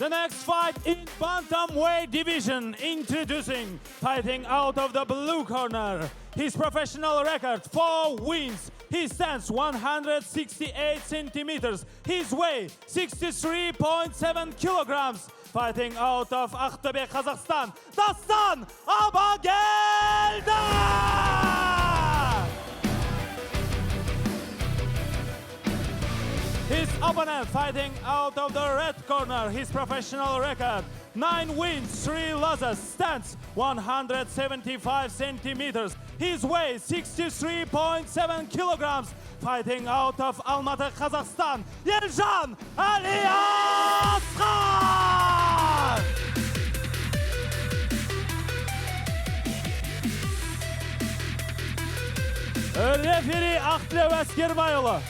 The next fight in bantamweight division, introducing, fighting out of the blue corner. His professional record, 4 wins. He stands 168 centimeters. His weight, 63.7 kilograms. Fighting out of Aqto'be, Kazakhstan, Dastan Abagelda! His opponent fighting out of the red corner, his professional record, 9 wins, 3 losses, stands 175 centimeters. His weight, 63.7 kilograms. Fighting out of Almaty, Kazakhstan, Eljan Aliaskhar! Referi Aqtleb Askerbayұлы.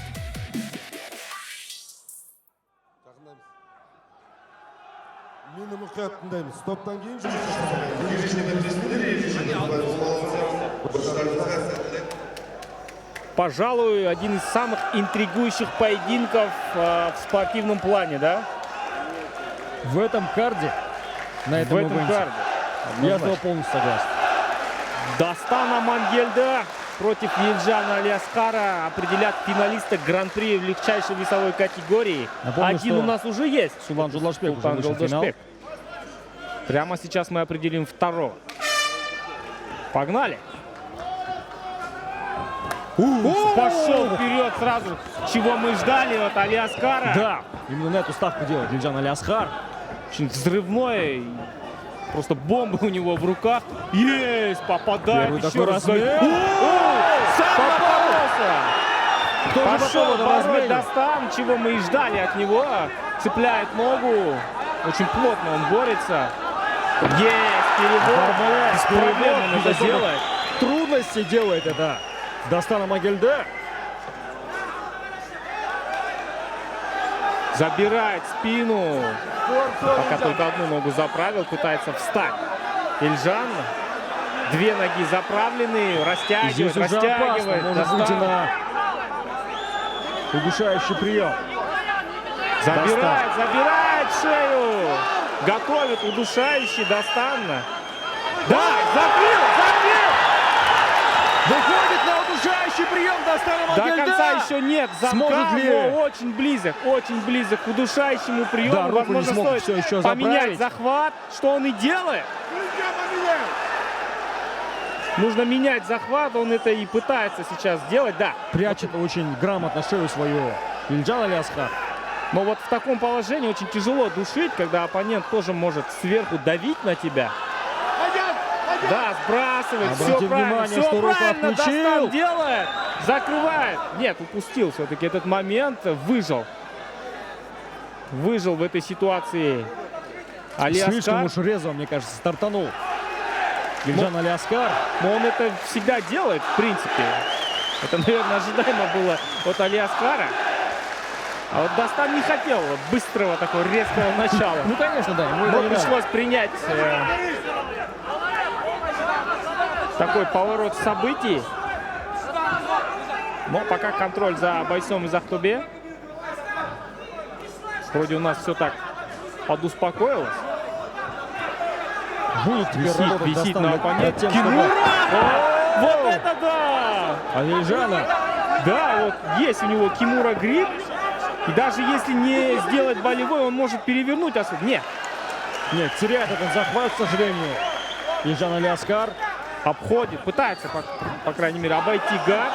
Мені мұқият тыңдаймыз. Стоптан кейін Пожалуй, один из самых интригующих поединков в спортивном плане, да? В этом карде, на этом ивенте. Я с тобой полностью согласен. Дастан Амангельда против Елжана Алиасхара определят финалиста Гран-при в легчайшей весовой категории. Напомню, один у нас уже есть. Султан Жолдашбек уже вышел в финал. Прямо сейчас мы определим второго. Погнали! Пошел вперед сразу, чего мы ждали от Алиасхара. Да, именно на эту ставку делает Елжан Алиасхар. Очень взрывной, просто бомба у него в руках. Есть, попадает еще раз. Сам попался. Пошел бороться Дастан, чего мы и ждали от него. Цепляет ногу, очень плотно он борется. Есть, перевод. Беспроблемно это делает. Трудности делает это Дастан Амангельда. Забирает спину. Пока только одну ногу заправил, пытается встать. Елжан. 2 ноги заправлены, растягивает, растягивает. Может выйти на удушающий прием. Забирает шею. Готовит удушающий Дастан. Да, закрыл! Выходит на удушающий прием Дастан Амангельда. До конца еще нет замка, Сможет ли? но очень близок к удушающему приему. Да, возможно, стоит все еще поменять заправить. захват, что он и делает. Нужно менять захват, он это и пытается сейчас сделать, да. Прячет очень грамотно шею свою Елжан Алиасхар. Но вот в таком положении очень тяжело душить, когда оппонент тоже может сверху давить на тебя. Да, сбрасывает, все правильно, внимание, что руку отключил. Дастан делает, закрывает. Нет, упустил все-таки этот момент, выжил в этой ситуации Алиасхар. Слишком уж резво, мне кажется, стартанул Елжан Алиасхар. Но он это всегда делает, в принципе. Это, наверное, ожидаемо было от Алиасхара. А вот Дастан не хотел быстрого такого резкого начала. Ну, конечно, да. Ему Но пришлось принять такой поворот событий. Но пока контроль за бойцом из Aqto'be. Вроде у нас все так подуспокоилось. Будет теперь работать Висит Дастан на оппоненте. Кимура! Вот это да! А Елжана? Да, вот есть у него Кимура грипп. И даже если не сделать болевой, он может перевернуть особо. Нет, теряет этот захват, к сожалению. Елжан Алиасхар обходит, пытается, по крайней мере, обойти гард.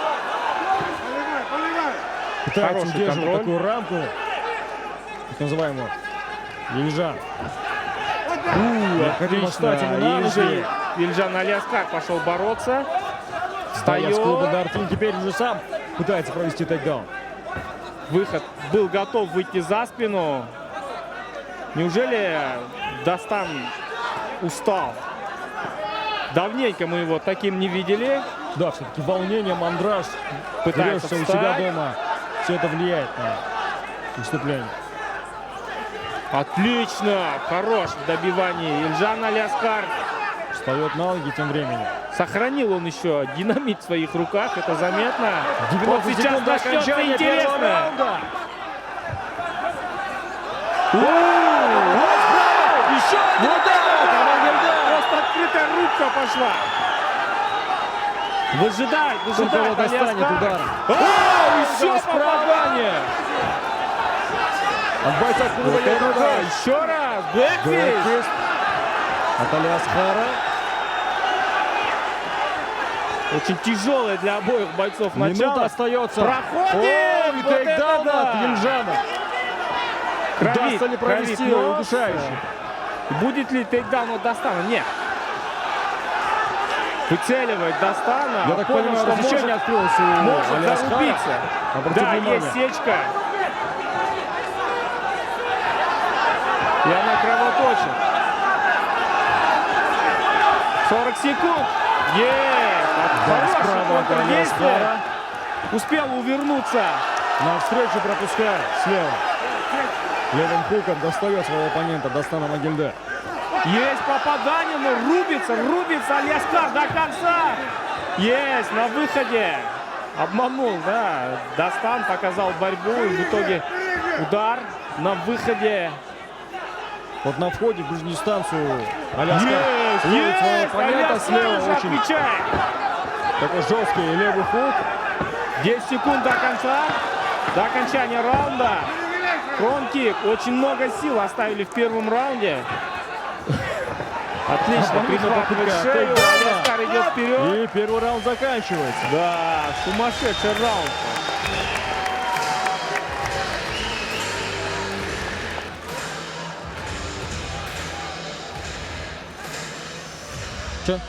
пытается Хороший удерживать контроль. такую рамку, так называемую. Елжан. Необходимо встать ему на ноги. Елжан Алиасхар пошел бороться. Боец клуба Встает. Дартин теперь уже сам пытается провести тейкдаун. Выход, был готов выйти за спину. Неужели Дастан устал? Давненько мы его таким не видели. Да, все-таки волнение, мандраж. Пытается Дерешься у себя дома. Все это влияет на выступление. Отлично! Хорош в добивании. Елжан Алиасхар. Встает на ноги тем временем. Сохранил он еще динамит в своих руках, это заметно. 90 Вот сейчас секунд до начнется окончания первого интересно. раунда. Атака пошла. Выжидает, Тут кого выжидает достанет Алиаскар. ударом. Еще Попадание. От бойца клуба Янука. Еще раз. Бэкфист. Бэкфист от Алиаскара. Очень тяжелое для обоих бойцов Минута начало. остается. Проходит! О, и Вот это тейкдаун да! от Ельжана. Кровит, Удастся ли провести кровит нос. удушающий? Будет ли тейкдаун от Дастана? Нет. Выцеливает Дастана. Я так Понял, понимаю, что разрешение открылось у может Алиаскара. зарубиться. Обратите Да, внимание. есть сечка. И она кровоточит. 40 секунд. Есть! Хороший справа от контрдействие. Алиаскара. Успел увернуться. Навстречу пропускает слева. Левым хуком достает своего оппонента Дастана Могильде. Есть попадание, но рубится Алиаскар до конца. Есть, на выходе. Обманул, да. Дастан показал борьбу, и в итоге удар на выходе. Вот на входе в ближнюю дистанцию Алиаскар Есть, ловит своего есть, оппонента Алиаскар слева. уже Очень отвечает. такой жесткий левый хук. 10 секунд до конца, до окончания раунда. Фронт-кик. Очень много сил оставили в первом раунде. Отлично, прихватывает попытка шею, тейкдауна. Алиаскар идет вперед. И первый раунд заканчивается. Да, сумасшедший раунд. Че?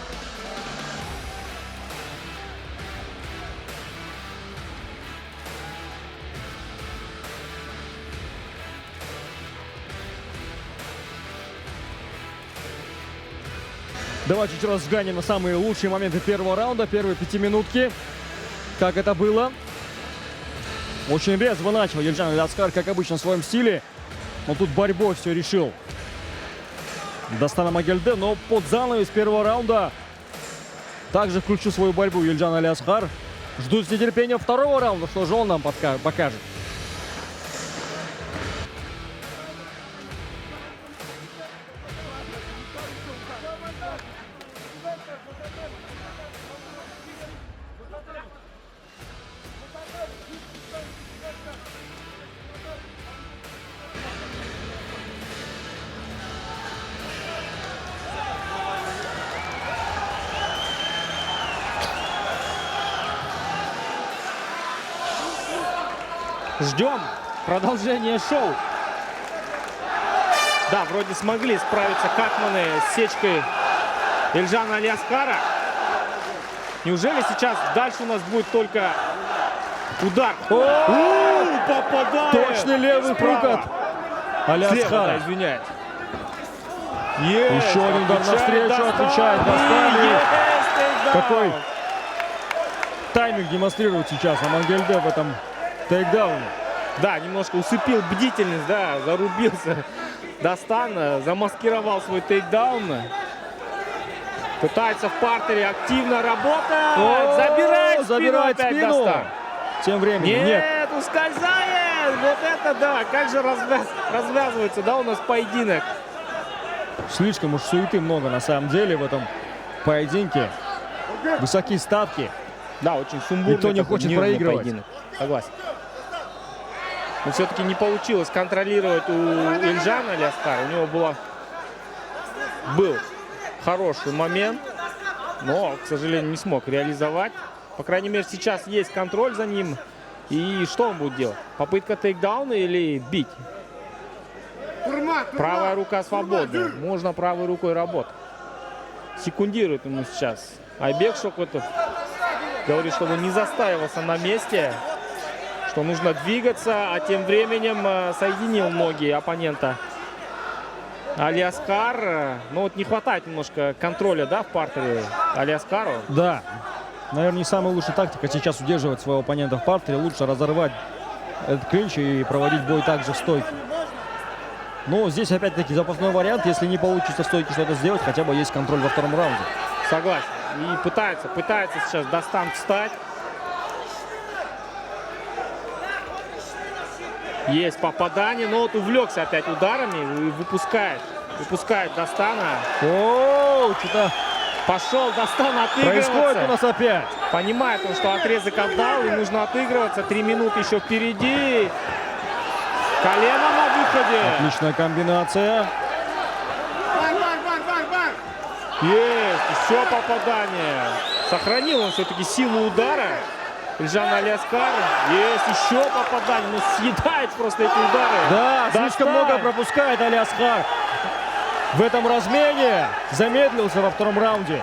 Давайте еще раз взглянем на самые лучшие моменты первого раунда, первые 5-минутки. Как это было. Очень резво начал Ельжан Алиаскар, как обычно, в своем стиле. Но тут борьбой все решил Дастана Могильде. Но под занавес первого раунда также включил свою борьбу Ельжан Алиаскар. Ждут с нетерпением второго раунда. Что же он нам покажет. Ждем продолжения шоу. Да, вроде смогли справиться катманы с сечкой Ельжана Алиаскара. Неужели сейчас дальше у нас будет только удар? Попадает! Точный левый хук от Слева, Алиаскара. да, извиняюсь. Есть, Еще один удар отвечает навстречу, Дастан. отвечает Дастан. И есть тейкдаун. Какой тайминг демонстрирует сейчас Могильде в этом тейкдауне. Да, немножко усыпил бдительность, да, зарубился Дастан, замаскировал свой тейкдаун. Пытается в партере активно работать. Забирает опять спину. Дастан. Тем временем нет. Ускользает. Вот это да, как же развязывается, да, у нас поединок. Слишком уж суеты много на самом деле в этом поединке. Высокие ставки. Да, очень сумбурный. Никто не такой хочет нервный проигрывать. поединок. Согласен. Но все-таки не получилось контролировать у Ельжана Алиаскара. У него был хороший момент, но, к сожалению, не смог реализовать. По крайней мере, сейчас есть контроль за ним. И что он будет делать? Попытка тейкдауна или бить? Правая рука свободна. Можно правой рукой работать. Секундирует ему сейчас Айбек Шокотов. Говорит, чтобы он не застаивался на месте, что нужно двигаться, а тем временем соединил ноги оппонента Алиаскар. Но вот не хватает немножко контроля, да, в партере Алиаскару. Да. Наверное, не самая лучшая тактика сейчас удерживать своего оппонента в партере. Лучше разорвать этот клинч и проводить бой также в стойке. Но здесь опять-таки запасной вариант. Если не получится в стойке что-то сделать, хотя бы есть контроль во втором раунде. Согласен. И пытается сейчас Дастан встать. Есть попадание, но вот увлекся опять ударами и выпускает Дастана. О, что-то Пошел, Дастан отыгрываться. Происходит у нас опять. Понимает он, что отрезок отдал, и нужно отыгрываться. 3 минуты еще впереди. Колено на выходе. Отличная комбинация. Есть, еще попадание. Сохранил он все-таки силу удара. Ильжан Алиаскар. Есть еще попадание. Но съедает просто эти удары. Да, Дастан. слишком много пропускает Алиаскар. В этом размене замедлился во втором раунде.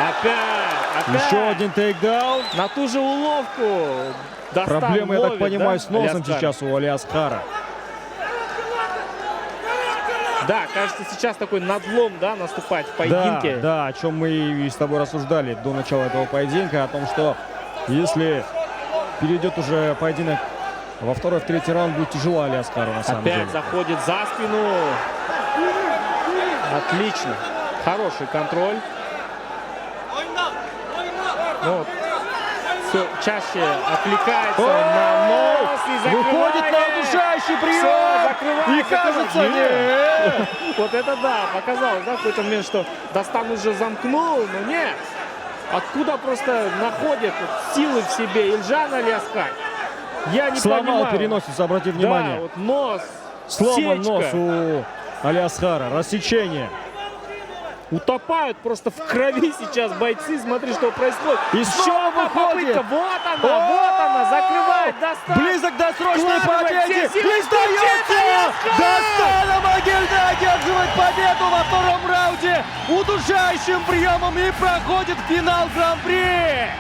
Опять. Еще один тейкдаун. На ту же уловку. Дастан Проблемы, я так ловит, понимаю, да, с носом Алиаскар? сейчас у Алиаскара. Да, кажется, сейчас такой надлом, да, наступает в поединке. Да, о чем мы и с тобой рассуждали до начала этого поединка, о том, что если перейдет уже поединок во второй, в третий раунд, будет тяжело Алиаскару на самом деле. Опять заходит за спину. Отлично. Хороший контроль. Вот. Все чаще отвлекается на нос и закрывает. Выходит на удушающий прием. И кажется, нет. Вот это да, показалось, да, в какой-то момент, что Дастан уже замкнул, но нет. Откуда просто находит силы в себе Ильжан Алиаскар? Я не Сломал понимаю. переносицу, обрати внимание. Да, вот нос, Сломан сечка. нос у Алиаскара, рассечение. Утопают просто в крови сейчас бойцы. Смотри, что происходит. И снова одна выходит. попытка. Вот она, закрывает Дастан. Близок к досрочной Вкладывает победе. все силы. И сдается. Дастан Могильда одерживает победу во втором раунде удушающим приемом и проходит в финал Гран-при.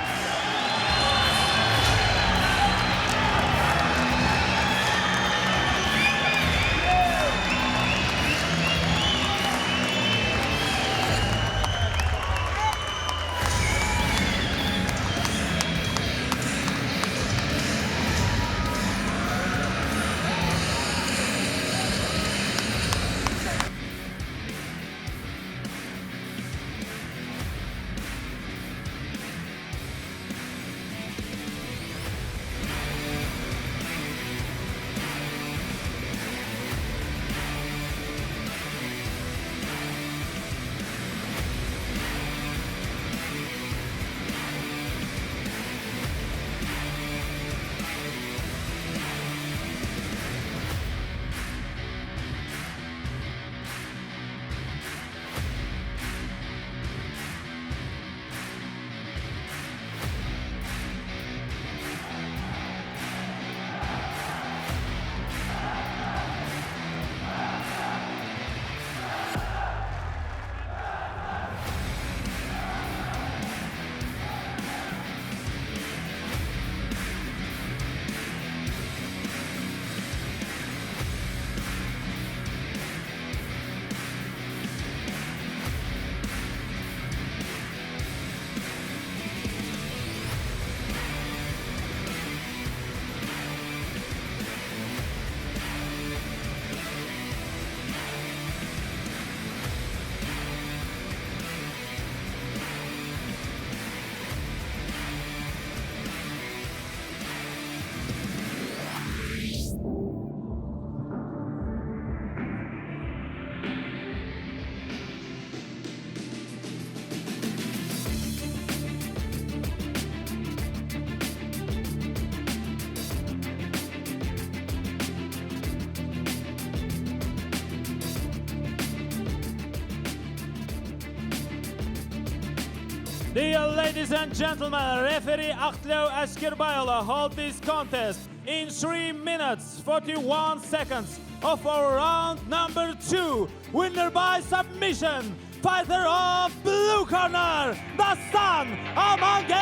Dear ladies and gentlemen, referee Akhtleo Askerbayola hold this contest in 3 minutes 41 seconds of our round number 2. Winner by submission, fighter of blue corner, Dastan Amangeli.